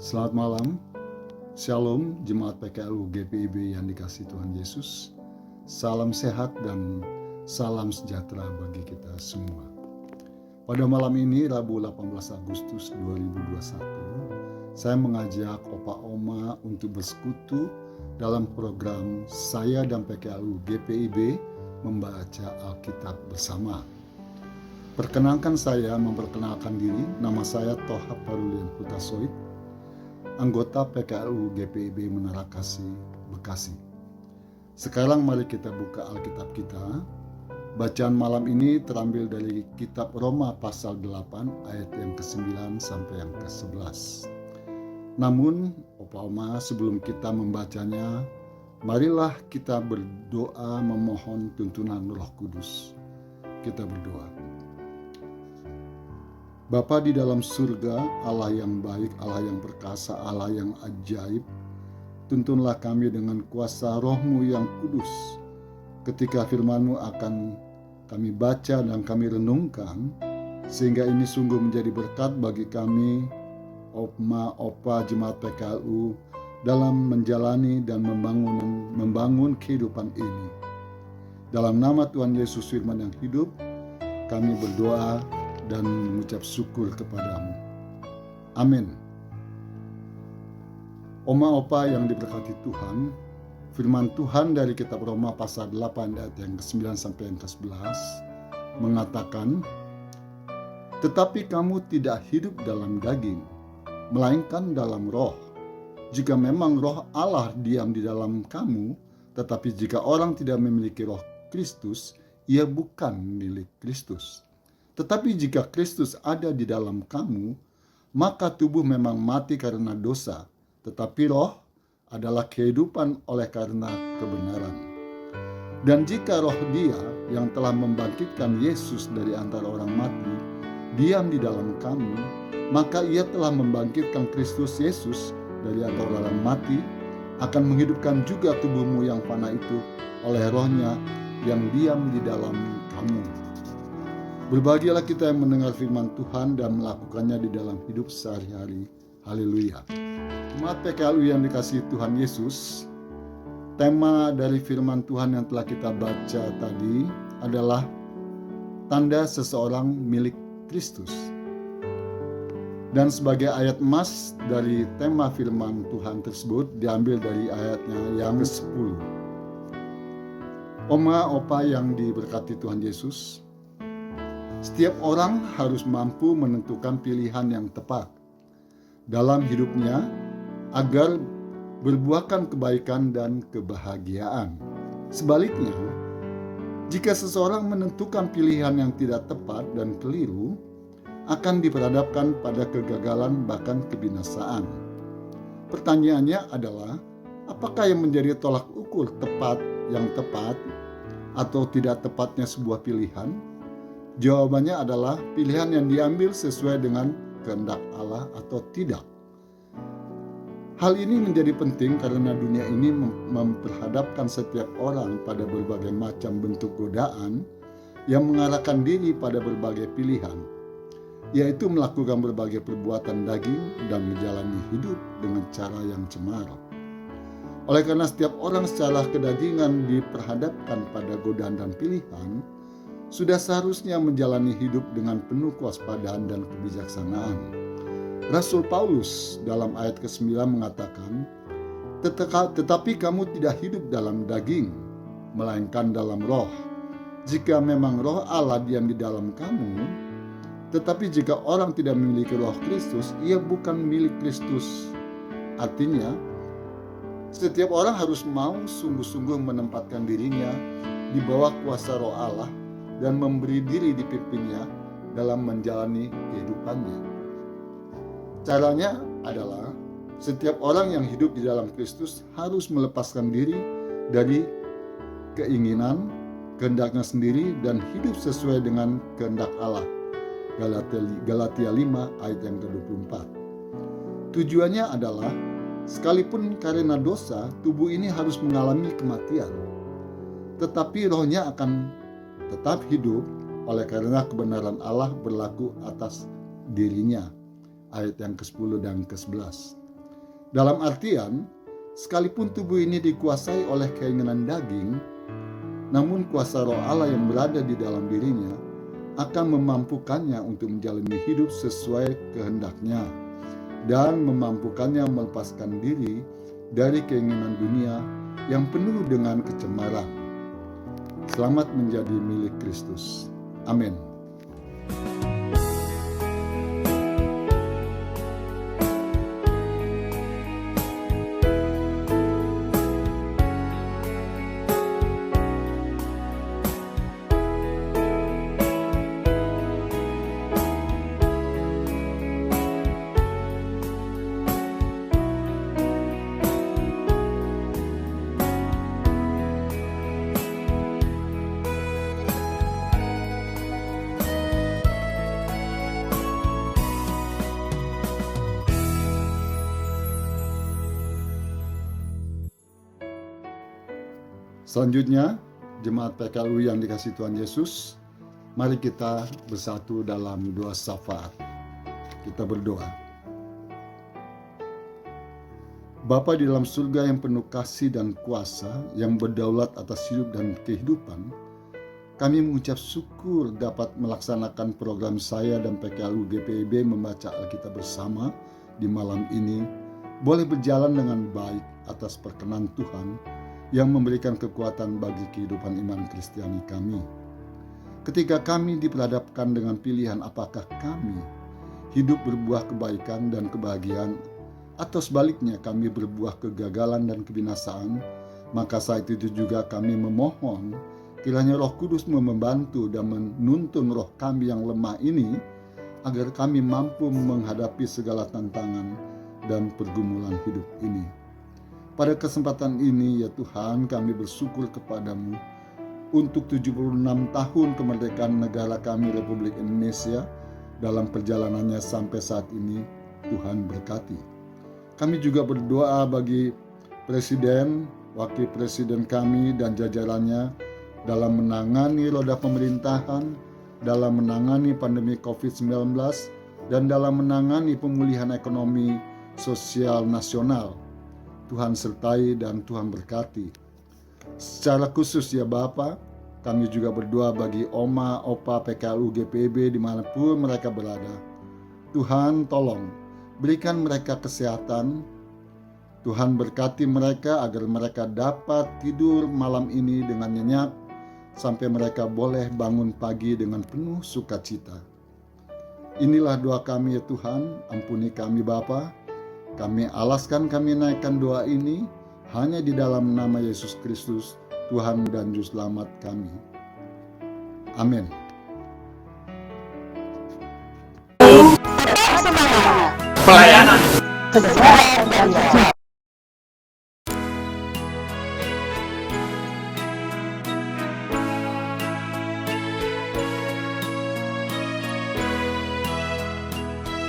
Selamat malam, Shalom Jemaat PKLU GPIB yang dikasihi Tuhan Yesus. Salam sehat dan salam sejahtera bagi kita semua. Pada malam ini, Rabu 18 Agustus 2021, saya mengajak Opa Oma untuk bersekutu dalam program saya dan PKLU GPIB membaca Alkitab bersama. Perkenankan saya memperkenalkan diri, nama saya Toha Parulian Hutasoid, anggota PKLU GPIB Menara Kasih, Bekasi. Sekarang mari kita buka Alkitab kita. Bacaan malam ini terambil dari kitab Roma pasal 8 ayat yang ke-9 sampai yang ke-11. Namun, Opa Oma, sebelum kita membacanya, marilah kita berdoa memohon tuntunan Roh Kudus. Kita berdoa. Bapa di dalam surga, Allah yang baik, Allah yang perkasa, Allah yang ajaib, tuntunlah kami dengan kuasa Roh-Mu yang kudus. Ketika firman-Mu akan kami baca dan kami renungkan, sehingga ini sungguh menjadi berkat bagi kami, Oma, Opa, Jemaat PKLU, dalam menjalani dan membangun kehidupan ini. Dalam nama Tuhan Yesus Firman yang hidup, kami berdoa dan mengucap syukur kepadamu. Amin. Oma Opa yang diberkati Tuhan, firman Tuhan dari kitab Roma pasal 8 ayat yang ke-9 sampai yang ke-11 mengatakan, "Tetapi kamu tidak hidup dalam daging, melainkan dalam roh. Jika memang roh Allah diam di dalam kamu, tetapi jika orang tidak memiliki roh Kristus, ia bukan milik Kristus. Tetapi jika Kristus ada di dalam kamu, maka tubuh memang mati karena dosa, tetapi roh adalah kehidupan oleh karena kebenaran. Dan jika roh Dia yang telah membangkitkan Yesus dari antara orang mati diam di dalam kamu, maka Ia telah membangkitkan Kristus Yesus dari antara orang mati, akan menghidupkan juga tubuhmu yang fana itu oleh Roh-Nya yang diam di dalam kamu." Berbahagialah kita yang mendengar firman Tuhan dan melakukannya di dalam hidup sehari-hari. Haleluya. Jemaat PKLU yang dikasihi Tuhan Yesus, tema dari firman Tuhan yang telah kita baca tadi adalah tanda seseorang milik Kristus. Dan sebagai ayat emas dari tema firman Tuhan tersebut diambil dari ayatnya yang ke-10. Oma, Opa yang diberkati Tuhan Yesus, setiap orang harus mampu menentukan pilihan yang tepat dalam hidupnya agar berbuahkan kebaikan dan kebahagiaan. Sebaliknya, jika seseorang menentukan pilihan yang tidak tepat dan keliru, akan diperhadapkan pada kegagalan bahkan kebinasaan. Pertanyaannya adalah, apakah yang menjadi tolak ukur yang tepat atau tidak tepatnya sebuah pilihan? Jawabannya adalah pilihan yang diambil sesuai dengan kehendak Allah atau tidak. Hal ini menjadi penting karena dunia ini memperhadapkan setiap orang pada berbagai macam bentuk godaan yang mengarahkan diri pada berbagai pilihan, yaitu melakukan berbagai perbuatan daging dan menjalani hidup dengan cara yang cemara. Oleh karena setiap orang secara kedagingan diperhadapkan pada godaan dan pilihan, sudah seharusnya menjalani hidup dengan penuh kewaspadaan dan kebijaksanaan. Rasul Paulus dalam ayat ke-9 mengatakan, "Tetapi kamu tidak hidup dalam daging, melainkan dalam roh. Jika memang roh Allah diam di dalam kamu, tetapi jika orang tidak memiliki roh Kristus, ia bukan milik Kristus." Artinya, setiap orang harus mau sungguh-sungguh menempatkan dirinya di bawah kuasa roh Allah dan memberi diri dipimpinnya dalam menjalani kehidupannya. Caranya adalah setiap orang yang hidup di dalam Kristus harus melepaskan diri dari keinginan, kehendaknya sendiri dan hidup sesuai dengan kehendak Allah. Galatia 5 ayat yang ke-24. Tujuannya adalah sekalipun karena dosa, tubuh ini harus mengalami kematian, tetapi rohnya akan tetap hidup oleh karena kebenaran Allah berlaku atas dirinya. Ayat yang ke-10 dan ke-11. Dalam artian, sekalipun tubuh ini dikuasai oleh keinginan daging, namun kuasa Roh Allah yang berada di dalam dirinya akan memampukannya untuk menjalani hidup sesuai kehendaknya dan memampukannya melepaskan diri dari keinginan dunia yang penuh dengan kecemaran. Selamat menjadi milik Kristus. Amin. Selanjutnya, jemaat PKLU yang dikasihi Tuhan Yesus, mari kita bersatu dalam doa syafaat. Kita berdoa. Bapa di dalam surga yang penuh kasih dan kuasa, yang berdaulat atas hidup dan kehidupan, kami mengucap syukur dapat melaksanakan program saya dan PKLU GPIB membaca Alkitab bersama di malam ini, boleh berjalan dengan baik atas perkenan Tuhan, yang memberikan kekuatan bagi kehidupan iman Kristiani kami. Ketika kami diperhadapkan dengan pilihan apakah kami hidup berbuah kebaikan dan kebahagiaan, atau sebaliknya kami berbuah kegagalan dan kebinasaan, maka saat itu juga kami memohon kiranya Roh Kudus membantu dan menuntun roh kami yang lemah ini, agar kami mampu menghadapi segala tantangan dan pergumulan hidup ini. Pada kesempatan ini ya Tuhan, kami bersyukur kepadamu untuk 76 tahun kemerdekaan negara kami Republik Indonesia. Dalam perjalanannya sampai saat ini, Tuhan berkati. Kami juga berdoa bagi Presiden, Wakil Presiden kami dan jajarannya dalam menangani roda pemerintahan, dalam menangani pandemi COVID-19, dan dalam menangani pemulihan ekonomi sosial nasional. Tuhan sertai dan Tuhan berkati. Secara khusus ya Bapa, kami juga berdoa bagi Oma, Opa, PKLU, GPIB dimanapun mereka berada. Tuhan tolong, berikan mereka kesehatan. Tuhan berkati mereka agar mereka dapat tidur malam ini dengan nyenyak, sampai mereka boleh bangun pagi dengan penuh sukacita. Inilah doa kami ya Tuhan, ampuni kami Bapa. Kami alaskan, kami naikkan doa ini hanya di dalam nama Yesus Kristus, Tuhan dan Juru Selamat kami. Amin. Pelayanan.